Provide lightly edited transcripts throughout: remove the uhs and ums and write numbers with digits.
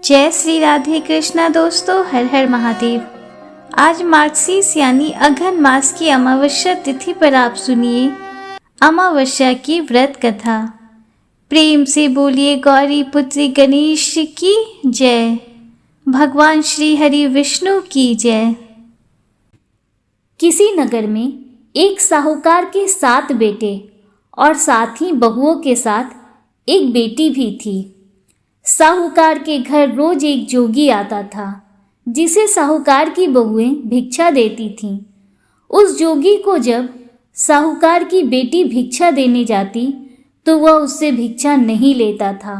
जय श्री राधे कृष्णा दोस्तों, हर हर महादेव। आज मार्गशीर्ष यानी अघन मास की अमावस्या तिथि पर आप सुनिए अमावस्या की व्रत कथा। प्रेम से बोलिए गौरी पुत्री गणेश की जय, भगवान श्री हरि विष्णु की जय। किसी नगर में एक साहूकार के 7 बेटे और साथ ही बहुओं के साथ एक बेटी भी थी। साहूकार के घर रोज एक जोगी आता था जिसे साहूकार की बहुएं भिक्षा देती थीं। उस जोगी को जब साहूकार की बेटी भिक्षा देने जाती तो वह उससे भिक्षा नहीं लेता था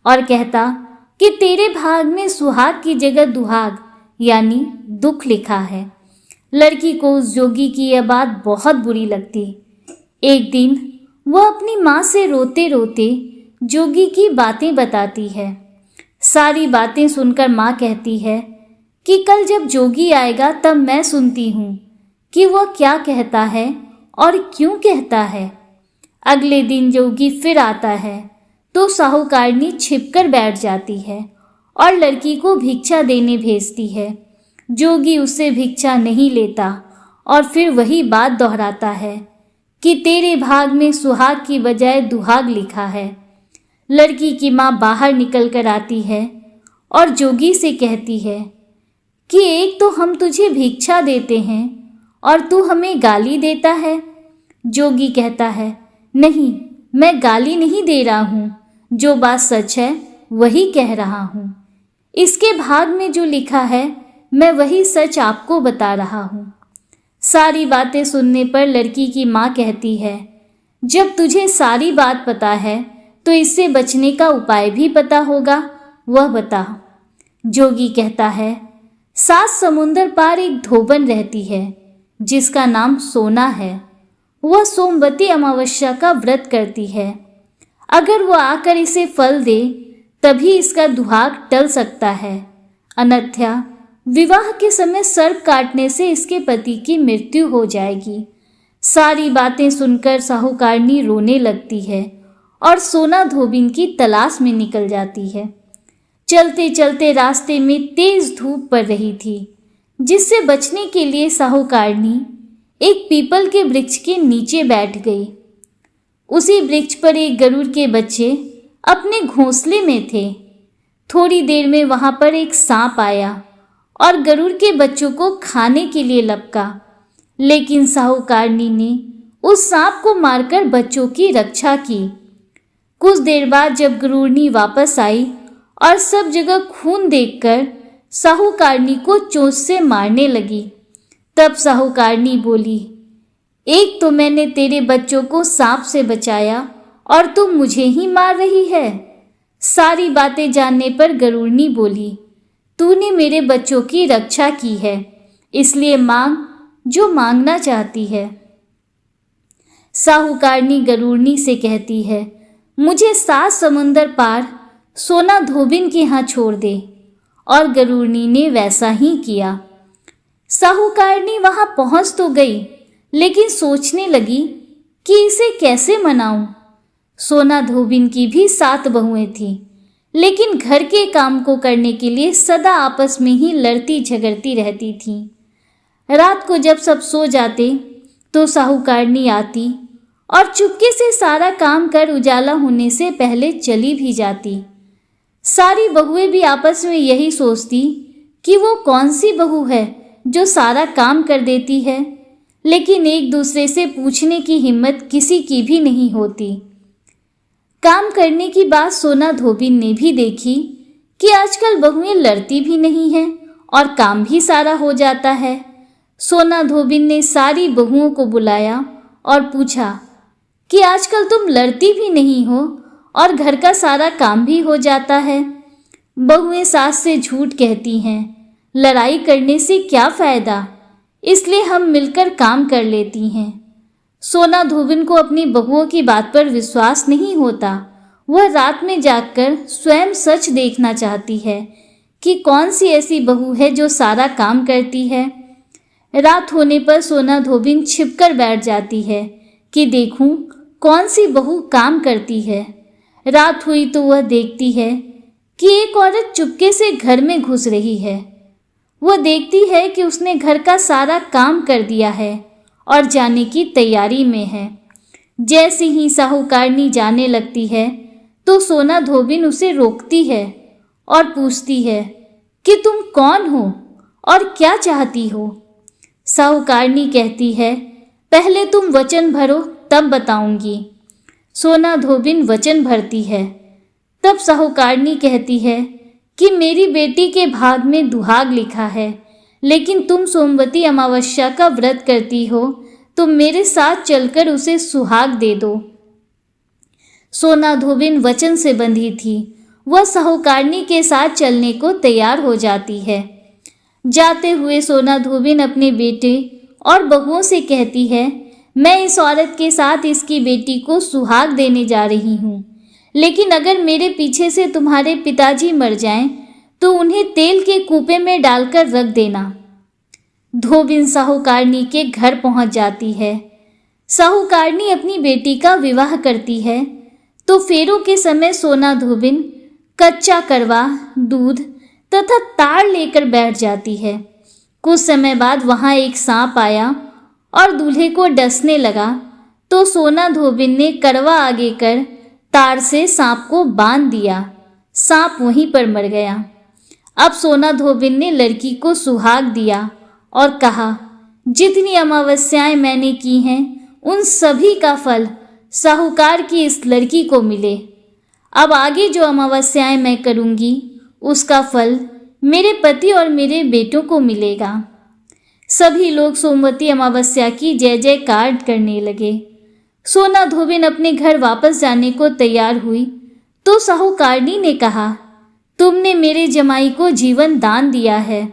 और कहता कि तेरे भाग में सुहाग की जगह दुहाग यानी दुख लिखा है। लड़की को उस जोगी की यह बात बहुत बुरी लगती। एक दिन वह अपनी माँ से रोते रोते जोगी की बातें बताती है। सारी बातें सुनकर माँ कहती है कि कल जब जोगी आएगा तब मैं सुनती हूँ कि वह क्या कहता है और क्यों कहता है। अगले दिन जोगी फिर आता है तो साहूकारनी छिपकर बैठ जाती है और लड़की को भिक्षा देने भेजती है। जोगी उससे भिक्षा नहीं लेता और फिर वही बात दोहराता है कि तेरे भाग में सुहाग की बजाय दुहाग लिखा है। लड़की की माँ बाहर निकल कर आती है और जोगी से कहती है कि एक तो हम तुझे भिक्षा देते हैं और तू हमें गाली देता है। जोगी कहता है, नहीं, मैं गाली नहीं दे रहा हूँ, जो बात सच है वही कह रहा हूँ। इसके भाग में जो लिखा है मैं वही सच आपको बता रहा हूँ। सारी बातें सुनने पर लड़की की माँ कहती है, जब तुझे सारी बात पता है तो इससे बचने का उपाय भी पता होगा, वह बता। जोगी कहता है, 7 समुंदर पार एक धोबन रहती है जिसका नाम सोना है। वह सोमवती अमावस्या का व्रत करती है। अगर वह आकर इसे फल दे तभी इसका दुहाग टल सकता है, अन्यथा विवाह के समय सर्प काटने से इसके पति की मृत्यु हो जाएगी। सारी बातें सुनकर साहूकारनी रोने लगती है और सोना धोबिन की तलाश में निकल जाती है। चलते चलते रास्ते में तेज धूप पड़ रही थी, जिससे बचने के लिए साहूकारनी एक पीपल के वृक्ष के नीचे बैठ गई। उसी वृक्ष पर एक गरुड़ के बच्चे अपने घोंसले में थे। थोड़ी देर में वहां पर एक सांप आया और गरुड़ के बच्चों को खाने के लिए लपका, लेकिन साहूकारनी ने उस सांप को मारकर बच्चों की रक्षा की। कुछ देर बाद जब गरुड़नी वापस आई और सब जगह खून देखकर साहूकारनी को चोंच से मारने लगी, तब साहूकारनी बोली, एक तो मैंने तेरे बच्चों को सांप से बचाया और तू मुझे ही मार रही है। सारी बातें जानने पर गरुड़नी बोली, तूने मेरे बच्चों की रक्षा की है, इसलिए मांग जो मांगना चाहती है। साहूकारनी गरुड़नी से कहती है, मुझे 7 समुंदर पार सोना धोबिन के यहाँ छोड़ दे, और गरुड़नी ने वैसा ही किया। साहूकारनी वहां पहुंच तो गई, लेकिन सोचने लगी कि इसे कैसे मनाऊं। सोना धोबिन की भी 7 बहुएं थीं, लेकिन घर के काम को करने के लिए सदा आपस में ही लड़ती झगड़ती रहती थीं। रात को जब सब सो जाते तो साहूकारनी आती और चुपके से सारा काम कर उजाला होने से पहले चली भी जाती। सारी बहुएं भी आपस में यही सोचती कि वो कौन सी बहू है जो सारा काम कर देती है, लेकिन एक दूसरे से पूछने की हिम्मत किसी की भी नहीं होती। काम करने की बात सोना धोबिन ने भी देखी कि आजकल बहुएं लड़ती भी नहीं हैं और काम भी सारा हो जाता है। सोना धोबिन ने सारी बहुओं को बुलाया और पूछा कि आजकल तुम लड़ती भी नहीं हो और घर का सारा काम भी हो जाता है। बहुएं सास से झूठ कहती हैं, लड़ाई करने से क्या फायदा, इसलिए हम मिलकर काम कर लेती हैं। सोना धोबिन को अपनी बहुओं की बात पर विश्वास नहीं होता। वह रात में जागकर स्वयं सच देखना चाहती है कि कौन सी ऐसी बहू है जो सारा काम करती है। रात होने पर सोना धोबिन छिपकर बैठ जाती है कि देखूं कौन सी बहू काम करती है। रात हुई तो वह देखती है कि एक औरत चुपके से घर में घुस रही है। वह देखती है कि उसने घर का सारा काम कर दिया है और जाने की तैयारी में है। जैसे ही साहूकारनी जाने लगती है तो सोना धोबिन उसे रोकती है और पूछती है कि तुम कौन हो और क्या चाहती हो। साहूकारनी कहती है, पहले तुम वचन भरो तब बताऊंगी। सोना धोबिन वचन भरती है। तब साहूकारनी कहती है कि मेरी बेटी के भाग में दुहाग लिखा है, लेकिन तुम सोमवती अमावस्या का व्रत करती हो तो मेरे साथ चलकर उसे सुहाग दे दो। सोना धोबिन वचन से बंधी थी। वह साहूकारनी के साथ चलने को तैयार हो जाती है। जाते हुए सोना धोबिन अपने बेटे और बहुओं से कहती है, मैं इस औरत के साथ इसकी बेटी को सुहाग देने जा रही हूँ, लेकिन अगर मेरे पीछे से तुम्हारे पिताजी मर जाएं तो उन्हें तेल के कूपे में डालकर रख देना। धोबिन साहूकारनी के घर पहुंच जाती है। साहूकारनी अपनी बेटी का विवाह करती है तो फेरों के समय सोना धोबिन कच्चा करवा, दूध तथा ताड़ लेकर बैठ जाती है। कुछ समय बाद वहां एक सांप आया और दूल्हे को डसने लगा तो सोना धोबिन ने करवा आगे कर तार से सांप को बांध दिया। सांप वहीं पर मर गया। अब सोना धोबिन ने लड़की को सुहाग दिया और कहा, जितनी अमावस्याएं मैंने की हैं उन सभी का फल साहूकार की इस लड़की को मिले। अब आगे जो अमावस्याएं मैं करूंगी उसका फल मेरे पति और मेरे बेटों को मिलेगा। सभी लोग सोमवती अमावस्या की जय जयकार करने लगे। सोना धोबिन अपने घर वापस जाने को तैयार हुई तो साहूकारनी ने कहा, तुमने मेरे जमाई को जीवन दान दिया है,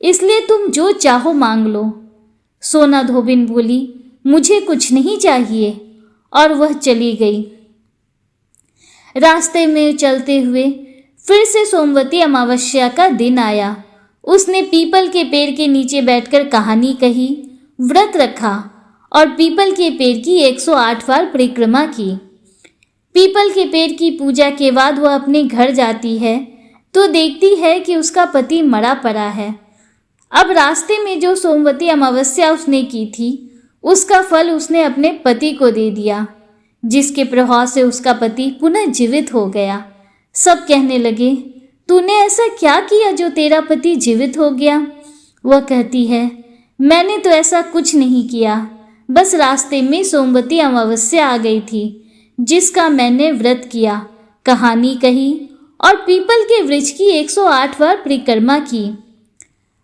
इसलिए तुम जो चाहो मांग लो। सोना धोबिन बोली, मुझे कुछ नहीं चाहिए, और वह चली गई। रास्ते में चलते हुए फिर से सोमवती अमावस्या का दिन आया। उसने पीपल के पेड़ के नीचे बैठकर कहानी कही, व्रत रखा और पीपल के पेड़ की 108 बार परिक्रमा की। पीपल के पेड़ की पूजा के बाद वह अपने घर जाती है तो देखती है कि उसका पति मरा पड़ा है। अब रास्ते में जो सोमवती अमावस्या उसने की थी उसका फल उसने अपने पति को दे दिया, जिसके प्रभाव से उसका पति पुनः जीवित हो गया। सब कहने लगे, तूने ऐसा क्या किया जो तेरा पति जीवित हो गया? वह कहती है, मैंने तो ऐसा कुछ नहीं किया, बस रास्ते में सोमवती अमावस्या आ गई थी जिसका मैंने व्रत किया, कहानी कही और पीपल के वृक्ष की 108 बार परिक्रमा की।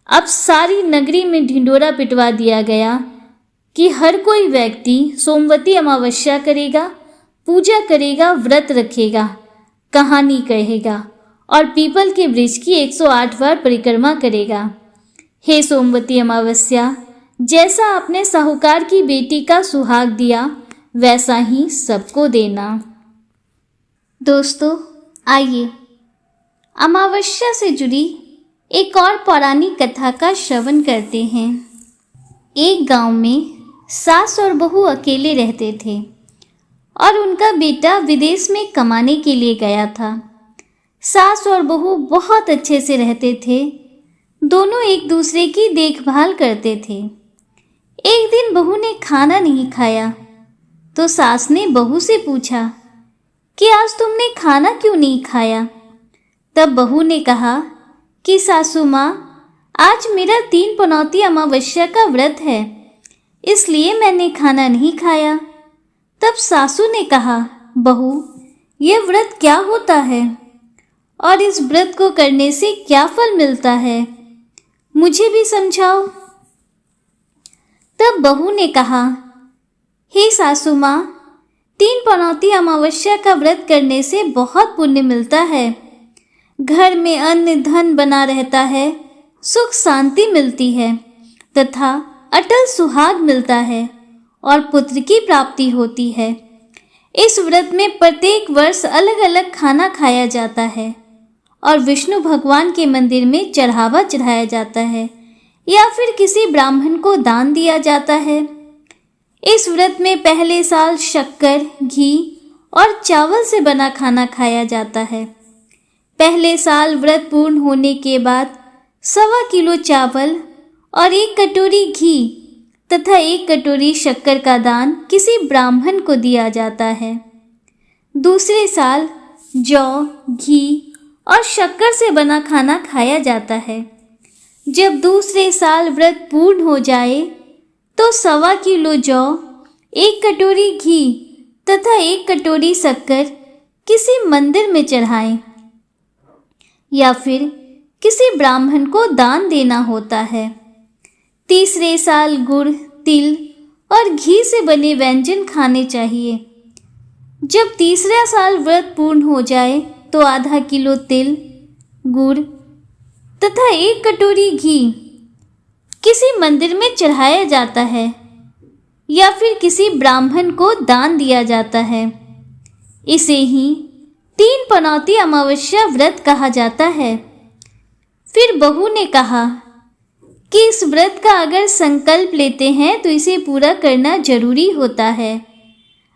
अब सारी नगरी में ढिंडोरा पिटवा दिया गया कि हर कोई व्यक्ति सोमवती अमावस्या करेगा, पूजा करेगा, व्रत रखेगा, कहानी कहेगा और पीपल के वृक्ष की 108 बार परिक्रमा करेगा। हे सोमवती अमावस्या, जैसा आपने साहूकार की बेटी का सुहाग दिया वैसा ही सबको देना। दोस्तों, आइए अमावस्या से जुड़ी एक और पौराणिक कथा का श्रवण करते हैं। एक गांव में सास और बहू अकेले रहते थे और उनका बेटा विदेश में कमाने के लिए गया था। सास और बहू बहुत अच्छे से रहते थे, दोनों एक दूसरे की देखभाल करते थे। एक दिन बहू ने खाना नहीं खाया तो सास ने बहू से पूछा कि आज तुमने खाना क्यों नहीं खाया? तब बहू ने कहा कि सासू माँ, आज मेरा 3 पनौती अमावस्या का व्रत है, इसलिए मैंने खाना नहीं खाया। तब सासू ने कहा, बहू, यह व्रत क्या होता है और इस व्रत को करने से क्या फल मिलता है, मुझे भी समझाओ। तब बहू ने कहा, हे सासू माँ, 3 पनौती अमावस्या का व्रत करने से बहुत पुण्य मिलता है। घर में अन्न धन बना रहता है, सुख शांति मिलती है तथा अटल सुहाग मिलता है और पुत्र की प्राप्ति होती है। इस व्रत में प्रत्येक वर्ष अलग अलग खाना खाया जाता है और विष्णु भगवान के मंदिर में चढ़ावा चढ़ाया जाता है या फिर किसी ब्राह्मण को दान दिया जाता है। इस व्रत में पहले साल शक्कर, घी और चावल से बना खाना खाया जाता है। पहले साल व्रत पूर्ण होने के बाद 1.25 किलो चावल और 1 कटोरी घी तथा 1 कटोरी शक्कर का दान किसी ब्राह्मण को दिया जाता है। दूसरे साल जौ, घी और शक्कर से बना खाना खाया जाता है। जब दूसरे साल व्रत पूर्ण हो जाए तो 1.25 किलो जौ, 1 कटोरी घी तथा 1 कटोरी शक्कर किसी मंदिर में चढ़ाएं या फिर किसी ब्राह्मण को दान देना होता है। तीसरे साल गुड़, तिल और घी से बने व्यंजन खाने चाहिए। जब तीसरा साल व्रत पूर्ण हो जाए तो आधा किलो तिल, गुड़ तथा 1 कटोरी घी किसी मंदिर में चढ़ाया जाता है या फिर किसी ब्राह्मण को दान दिया जाता है। इसे ही 3 पनौती अमावस्या व्रत कहा जाता है। फिर बहू ने कहा कि इस व्रत का अगर संकल्प लेते हैं तो इसे पूरा करना जरूरी होता है।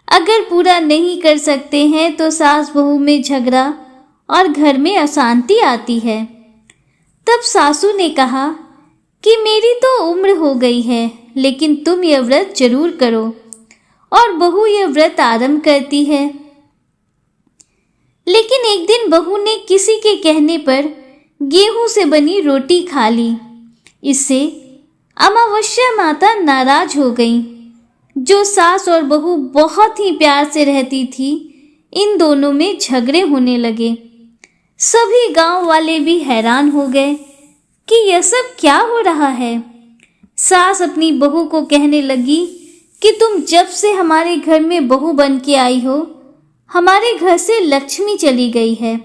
अगर पूरा नहीं कर सकते हैं तो सास बहू में झगड़ा और घर में अशांति आती है। तब सासू ने कहा कि मेरी तो उम्र हो गई है, लेकिन तुम यह व्रत जरूर करो। और बहू यह व्रत आरंभ करती है। लेकिन एक दिन बहू ने किसी के कहने पर गेहूं से बनी रोटी खा ली। इससे अमावस्या माता नाराज हो गई। जो सास और बहू बहुत ही प्यार से रहती थी, इन दोनों में झगड़े होने लगे। सभी गांव वाले भी हैरान हो गए कि यह सब क्या हो रहा है। सास अपनी बहू को कहने लगी कि तुम जब से हमारे घर में बहू बन के आई हो, हमारे घर से लक्ष्मी चली गई है।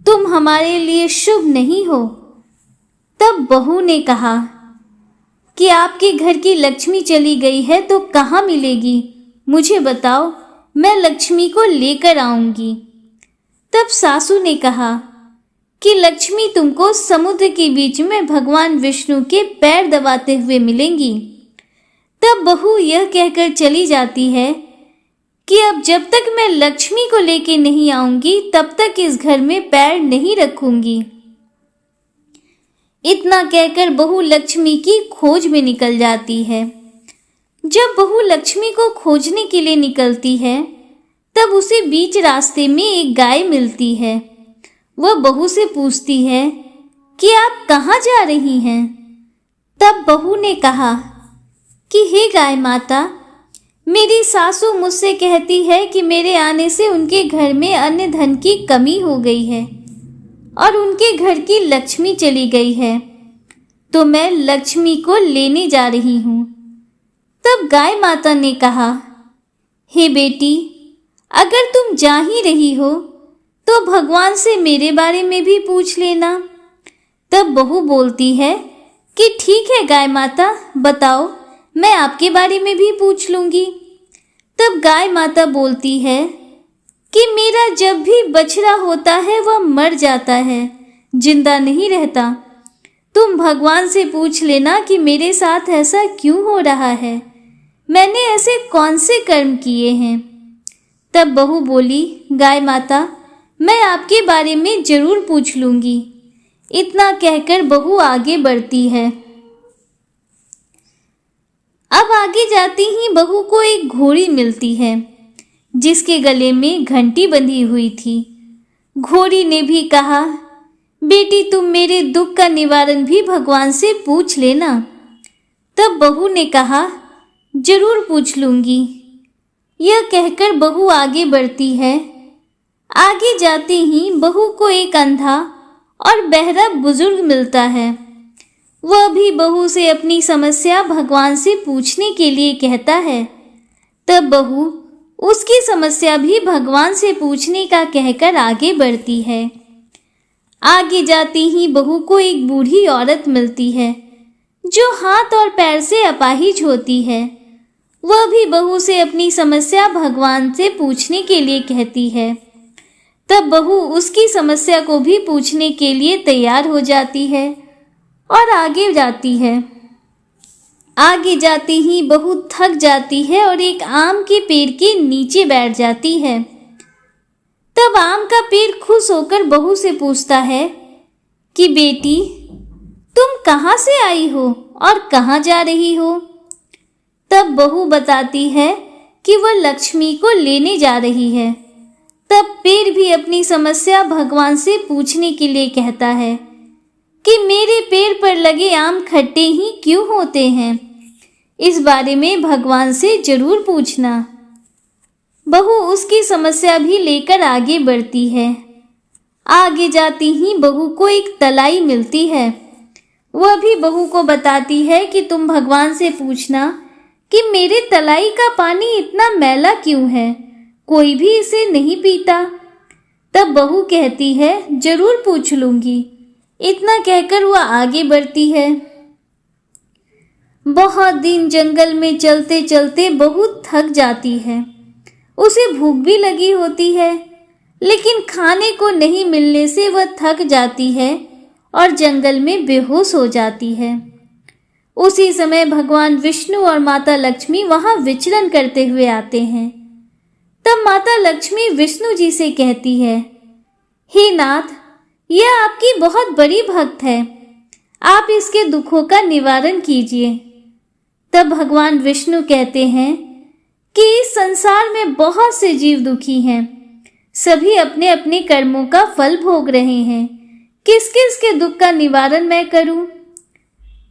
तुम हमारे लिए शुभ नहीं हो। तब बहू ने कहा कि आपके घर की लक्ष्मी चली गई है तो कहाँ मिलेगी, मुझे बताओ, मैं लक्ष्मी को लेकर आऊंगी। तब सासू ने कहा कि लक्ष्मी तुमको समुद्र के बीच में भगवान विष्णु के पैर दबाते हुए मिलेंगी। तब बहू यह कहकर चली जाती है कि अब जब तक मैं लक्ष्मी को लेके नहीं आऊंगी तब तक इस घर में पैर नहीं रखूंगी। इतना कहकर बहू लक्ष्मी की खोज में निकल जाती है। जब बहू लक्ष्मी को खोजने के लिए निकलती है तब उसे बीच रास्ते में एक गाय मिलती है। वह बहू से पूछती है कि आप कहाँ जा रही हैं? तब बहू ने कहा कि हे गाय माता, मेरी सासू मुझसे कहती है कि मेरे आने से उनके घर में अन्न धन की कमी हो गई है और उनके घर की लक्ष्मी चली गई है, तो मैं लक्ष्मी को लेने जा रही हूँ। तब गाय माता ने कहा, हे बेटी, अगर तुम जा ही रही हो तो भगवान से मेरे बारे में भी पूछ लेना। तब बहू बोलती है कि ठीक है गाय माता, बताओ, मैं आपके बारे में भी पूछ लूँगी। तब गाय माता बोलती है कि मेरा जब भी बछड़ा होता है वह मर जाता है, जिंदा नहीं रहता। तुम भगवान से पूछ लेना कि मेरे साथ ऐसा क्यों हो रहा है, मैंने ऐसे कौन से कर्म किए हैं। तब बहू बोली, गाय माता, मैं आपके बारे में जरूर पूछ लूँगी। इतना कहकर बहू आगे बढ़ती है। अब आगे जाती ही बहू को एक घोड़ी मिलती है जिसके गले में घंटी बंधी हुई थी। घोड़ी ने भी कहा, बेटी, तुम मेरे दुख का निवारण भी भगवान से पूछ लेना। तब बहू ने कहा, जरूर पूछ लूँगी। यह कहकर बहू आगे बढ़ती है। आगे जाते ही बहू को एक अंधा और बहरा बुजुर्ग मिलता है। वह भी बहू से अपनी समस्या भगवान से पूछने के लिए कहता है। तब बहू उसकी समस्या भी भगवान से पूछने का कहकर आगे बढ़ती है। आगे जाती ही बहू को एक बूढ़ी औरत मिलती है जो हाथ और पैर से अपाहिज होती है। वह भी बहू से अपनी समस्या भगवान से पूछने के लिए कहती है। तब बहू उसकी समस्या को भी पूछने के लिए तैयार हो जाती है और आगे जाती है। आगे जाती ही बहू थक जाती है और एक आम के पेड़ के नीचे बैठ जाती है। तब आम का पेड़ खुश होकर बहू से पूछता है कि बेटी, तुम कहाँ से आई हो और कहाँ जा रही हो? तब बहू बताती है कि वह लक्ष्मी को लेने जा रही है। तब पेड़ भी अपनी समस्या भगवान से पूछने के लिए कहता है कि मेरे पेड़ पर लगे आम खट्टे ही क्यों होते हैं? इस बारे में भगवान से जरूर पूछना। बहू उसकी समस्या भी लेकर आगे बढ़ती है। आगे जाती ही बहू को एक तलाई मिलती है। वह भी बहू को बताती है कि तुम भगवान से पूछना कि मेरे तलाई का पानी इतना मैला क्यों है, कोई भी इसे नहीं पीता। तब बहू कहती है जरूर पूछ लूंगी। इतना कहकर वह आगे बढ़ती है। बहुत दिन जंगल में चलते चलते बहुत थक जाती है। उसे भूख भी लगी होती है, लेकिन खाने को नहीं मिलने से वह थक जाती है और जंगल में बेहोश हो जाती है। उसी समय भगवान विष्णु और माता लक्ष्मी वहां विचरण करते हुए आते हैं। तब माता लक्ष्मी विष्णु जी से कहती है, हे नाथ, यह आपकी बहुत बड़ी भक्त है, आप इसके दुखों का निवारण कीजिए। तब भगवान विष्णु कहते हैं कि इस संसार में बहुत से जीव दुखी हैं, सभी अपने अपने कर्मों का फल भोग रहे हैं, किस किस के दुख का निवारण मैं करूं?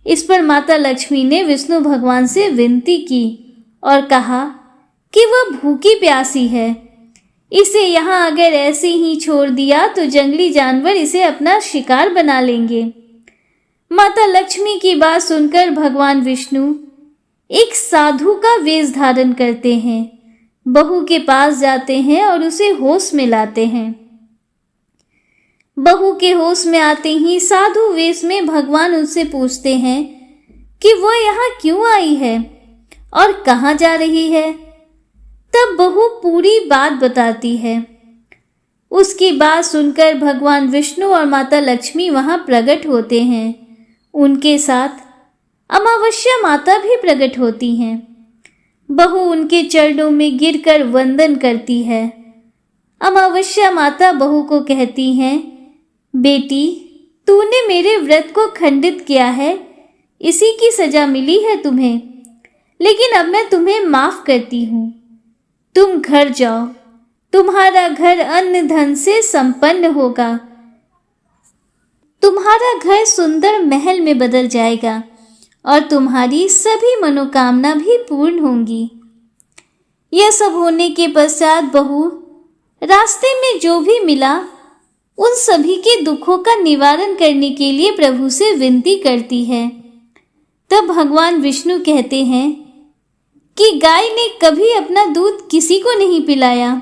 इस पर माता लक्ष्मी ने विष्णु भगवान से विनती की और कहा कि वह भूखी प्यासी है, इसे यहाँ अगर ऐसे ही छोड़ दिया तो जंगली जानवर इसे अपना शिकार बना लेंगे। माता लक्ष्मी की बात सुनकर भगवान विष्णु एक साधु का वेश धारण करते हैं, बहू के पास जाते हैं और उसे होश में लाते हैं। बहू के होश में आते ही साधु वेश में भगवान उनसे पूछते हैं कि वह यहाँ क्यों आई है और कहाँ जा रही है। तब बहू पूरी बात बताती है। उसकी बात सुनकर भगवान विष्णु और माता लक्ष्मी वहां प्रकट होते हैं। उनके साथ अमावस्या माता भी प्रकट होती हैं। बहू उनके चरणों में गिरकर वंदन करती है। अमावस्या माता बहू को कहती हैं, बेटी, तूने मेरे व्रत को खंडित किया है, इसी की सजा मिली है तुम्हें, लेकिन अब मैं तुम्हें माफ करती हूँ। तुम घर जाओ, तुम्हारा घर अन्न धन से संपन्न होगा, तुम्हारा घर सुंदर महल में बदल जाएगा और तुम्हारी सभी मनोकामना भी पूर्ण होंगी। यह सब होने के पश्चात बहू रास्ते में जो भी मिला उन सभी के दुखों का निवारण करने के लिए प्रभु से विनती करती है। तब भगवान विष्णु कहते हैं कि गाय ने कभी अपना दूध किसी को नहीं पिलाया,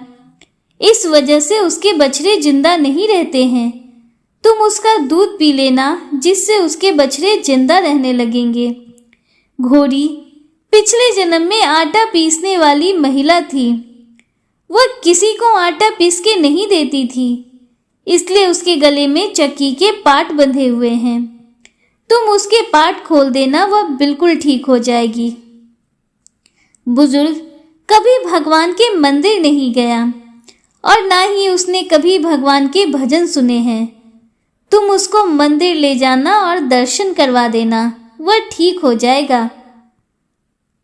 इस वजह से उसके बछड़े जिंदा नहीं रहते हैं। तुम उसका दूध पी लेना, जिससे उसके बछड़े जिंदा रहने लगेंगे। घोड़ी पिछले जन्म में आटा पीसने वाली महिला थी। वह किसी को आटा पीस के नहीं देती थी, इसलिए उसके गले में चक्की के पाट बंधे हुए हैं। तुम उसके पाट खोल देना, वह बिल्कुल ठीक हो जाएगी। बुजुर्ग कभी भगवान के मंदिर नहीं गया और ना ही उसने कभी भगवान के भजन सुने हैं। तुम उसको मंदिर ले जाना और दर्शन करवा देना, वह ठीक हो जाएगा।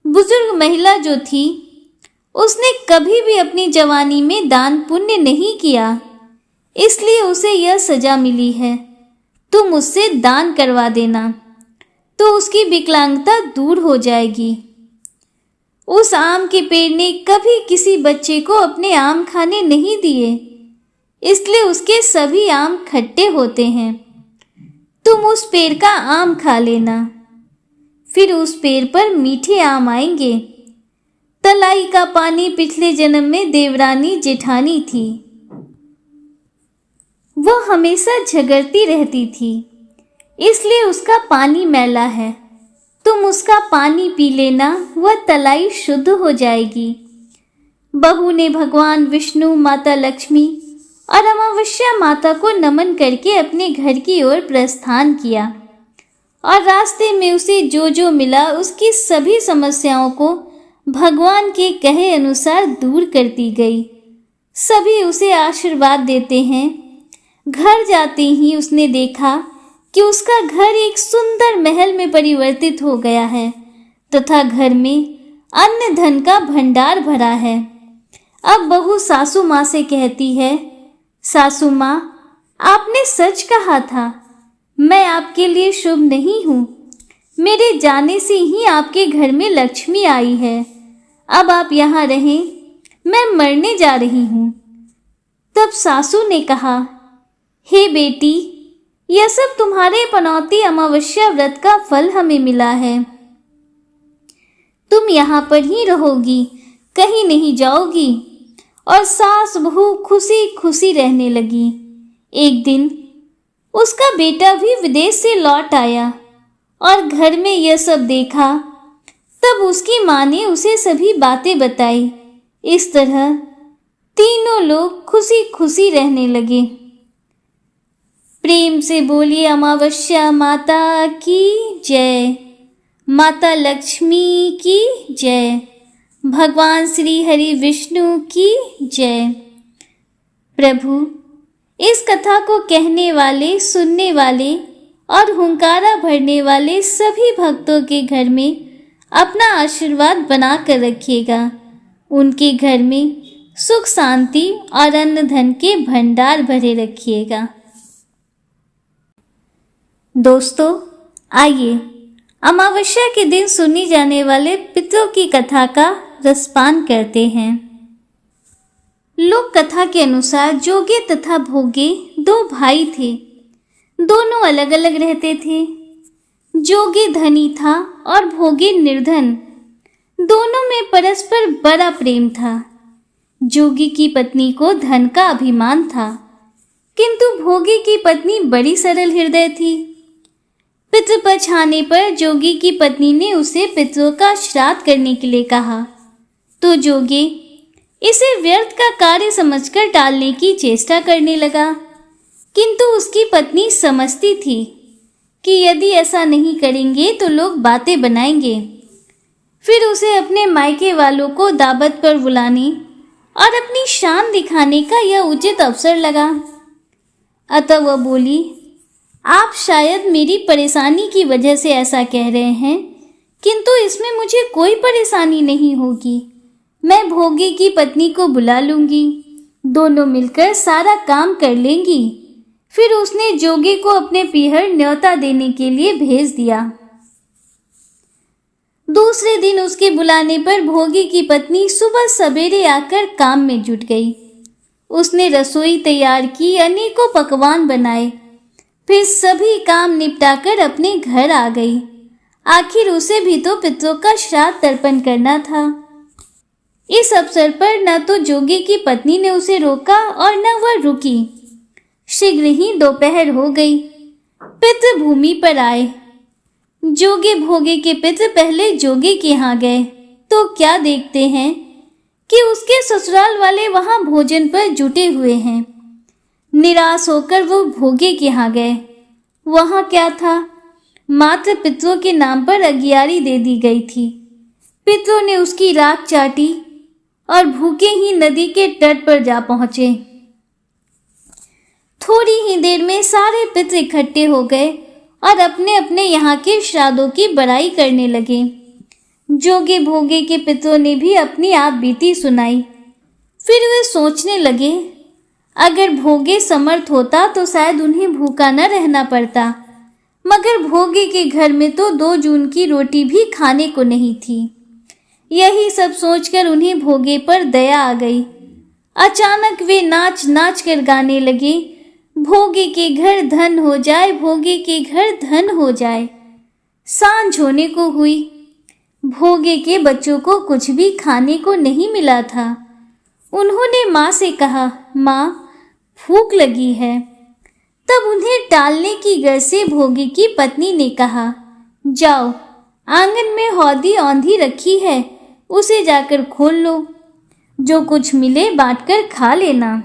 बुजुर्ग महिला जो थी, उसने कभी भी अपनी जवानी में दान पुण्य नहीं किया, इसलिए उसे यह सजा मिली है। तुम उससे दान करवा देना, तो उसकी विकलांगता दूर हो जाएगी। उस आम के पेड़ ने कभी किसी बच्चे को अपने आम खाने नहीं दिए, इसलिए उसके सभी आम खट्टे होते हैं। तुम उस पेड़ का आम खा लेना, फिर उस पेड़ पर मीठे आम आएंगे। तलाई का पानी पिछले जन्म में देवरानी जेठानी थी। वह हमेशा झगड़ती रहती थी, इसलिए उसका पानी मैला है। तुम उसका पानी पी लेना, वह तलाई शुद्ध हो जाएगी। बहू ने भगवान विष्णु, माता लक्ष्मी और अमावस्या माता को नमन करके अपने घर की ओर प्रस्थान किया और रास्ते में उसे जो जो मिला उसकी सभी समस्याओं को भगवान के कहे अनुसार दूर करती गई। सभी उसे आशीर्वाद देते हैं। घर जाते ही उसने देखा कि उसका घर एक सुंदर महल में परिवर्तित हो गया है तथा घर में अन्न धन का भंडार भरा है। अब बहू सासू माँ से कहती है, सासू माँ, आपने सच कहा था, मैं आपके लिए शुभ नहीं हूँ। मेरे जाने से ही आपके घर में लक्ष्मी आई है। अब आप यहाँ रहें, मैं मरने जा रही हूँ। तब सासू ने कहा, हे बेटी, यह सब तुम्हारे पनौती अमावस्या व्रत का फल हमें मिला है। तुम यहाँ पर ही रहोगी, कहीं नहीं जाओगी। और सास बहू खुशी खुशी रहने लगी। एक दिन उसका बेटा भी विदेश से लौट आया और घर में यह सब देखा। तब उसकी माँ ने उसे सभी बातें बताई। इस तरह तीनों लोग खुशी खुशी रहने लगे। प्रेम से बोलिए अमावस्या माता की जय, माता लक्ष्मी की जय, भगवान श्री हरि विष्णु की जय। प्रभु, इस कथा को कहने वाले, सुनने वाले और हुंकारा भरने वाले सभी भक्तों के घर में अपना आशीर्वाद बना कर रखिएगा। उनके घर में सुख शांति और अन्न धन के भंडार भरे रखिएगा। दोस्तों, आइए अमावस्या के दिन सुनी जाने वाले पितरों की कथा का रसपान करते हैं। लोक कथा के अनुसार जोगे तथा भोगे दो भाई थे। दोनों अलग अलग रहते थे। जोगे धनी था और भोगे निर्धन। दोनों में परस्पर बड़ा प्रेम था। जोगी की पत्नी को धन का अभिमान था, किंतु भोगी की पत्नी बड़ी सरल हृदय थी। पितृपक्ष आने पर जोगी की पत्नी ने उसे पितरों का श्राद्ध करने के लिए कहा, तो जोगी इसे व्यर्थ का कार्य समझकर टालने की चेष्टा करने लगा। किंतु उसकी पत्नी समझती थी कि यदि ऐसा नहीं करेंगे तो लोग बातें बनाएंगे। फिर उसे अपने मायके वालों को दावत पर बुलाने और अपनी शान दिखाने का यह उचित अवसर लगा। अतः वह बोली, आप शायद मेरी परेशानी की वजह से ऐसा कह रहे हैं, किंतु इसमें मुझे कोई परेशानी नहीं होगी। मैं भोगी की पत्नी को बुला लूंगी, दोनों मिलकर सारा काम कर लेंगी। फिर उसने जोगी को अपने पीहर न्योता देने के लिए भेज दिया। दूसरे दिन उसके बुलाने पर भोगी की पत्नी सुबह सवेरे आकर काम में जुट गई। उसने रसोई तैयार की, अनेकों पकवान बनाए, फिर सभी काम निपटाकर अपने घर आ गई। आखिर उसे भी तो पितरों का श्राद्ध तर्पण करना था। इस अवसर पर न तो जोगी की पत्नी ने उसे रोका और न वह रुकी। शीघ्र ही दोपहर हो गई। पितृ भूमि पर आए। जोगे भोगे के पितृ पहले जोगी के यहाँ गए तो क्या देखते हैं कि उसके ससुराल वाले वहां भोजन पर जुटे हुए हैं। निराश होकर वो भोगे के यहाँ गए। वहां क्या था, मात्र पितरों के नाम पर अगियारी दे दी गई थी। पितरों ने उसकी राख चाटी और भूखे ही नदी के तट पर जा पहुंचे। थोड़ी ही देर में सारे पितृ इकट्ठे हो गए और अपने अपने यहाँ के श्राद्धों की बड़ाई करने लगे। जोगे भोगे के पितरों ने भी अपनी आप बीती सुनाई। फिर वे सोचने लगे, अगर भोगे समर्थ होता तो शायद उन्हें भूखा न रहना पड़ता, मगर भोगे के घर में तो 2 जून की रोटी भी खाने को नहीं थी। यही सब सोचकर उन्हें भोगे पर दया आ गई। अचानक वे नाच नाच कर गाने लगे, भोगे के घर धन हो जाए, भोगे के घर धन हो जाए। सांझ होने को हुई। भोगे के बच्चों को कुछ भी खाने को नहीं मिला था। उन्होंने माँ से कहा, माँ, भूख लगी है। तब उन्हें टालने की गर्ज से भोगे की पत्नी ने कहा, जाओ, आंगन में हौदी औंधी रखी है, उसे जाकर खोल लो, जो कुछ मिले बांटकर खा लेना।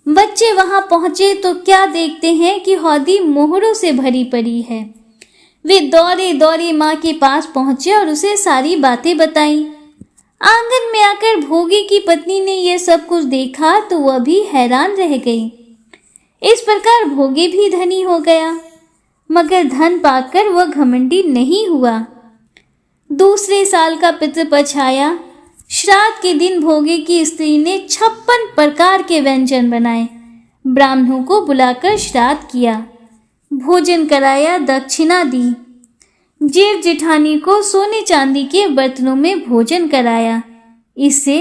बच्चे वहां पहुंचे तो क्या देखते हैं कि हौदी मोहरों से भरी पड़ी है। वे दौड़े दौड़े माँ के पास पहुंचे और उसे सारी बातें बताई। आंगन में आकर भोगी की पत्नी ने यह सब कुछ देखा तो वह भी हैरान रह गई। इस प्रकार भोगी भी धनी हो गया, मगर धन पाकर वह घमंडी नहीं हुआ। दूसरे साल का पितृपक्ष आया। श्राद्ध के दिन भोगी की स्त्री ने 56 प्रकार के व्यंजन बनाए, ब्राह्मणों को बुलाकर श्राद्ध किया, भोजन कराया, दक्षिणा दी। जेठ जेठानी को सोने चांदी के बर्तनों में भोजन कराया। इससे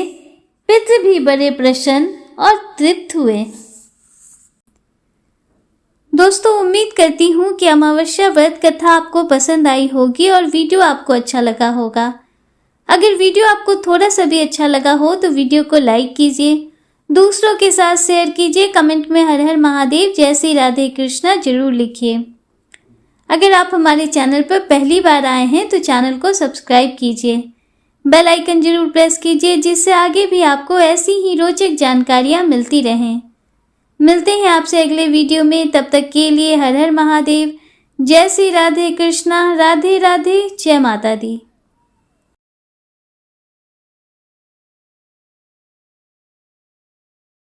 पितृ भी बड़े प्रसन्न और तृप्त हुए। दोस्तों, उम्मीद करती हूँ कि अमावस्या व्रत कथा आपको पसंद आई होगी और वीडियो आपको अच्छा लगा होगा। अगर वीडियो आपको थोड़ा सा भी अच्छा लगा हो तो वीडियो को लाइक कीजिए, दूसरों के साथ शेयर कीजिए, कमेंट में हर हर महादेव, जय श्री राधे कृष्णा जरूर लिखिए। अगर आप हमारे चैनल पर पहली बार आए हैं तो चैनल को सब्सक्राइब कीजिए, बेल आइकन जरूर प्रेस कीजिए, जिससे आगे भी आपको ऐसी ही रोचक जानकारियाँ मिलती रहें। मिलते हैं आपसे अगले वीडियो में, तब तक के लिए हर हर महादेव, जय श्री राधे कृष्णा, राधे राधे, जय माता दी।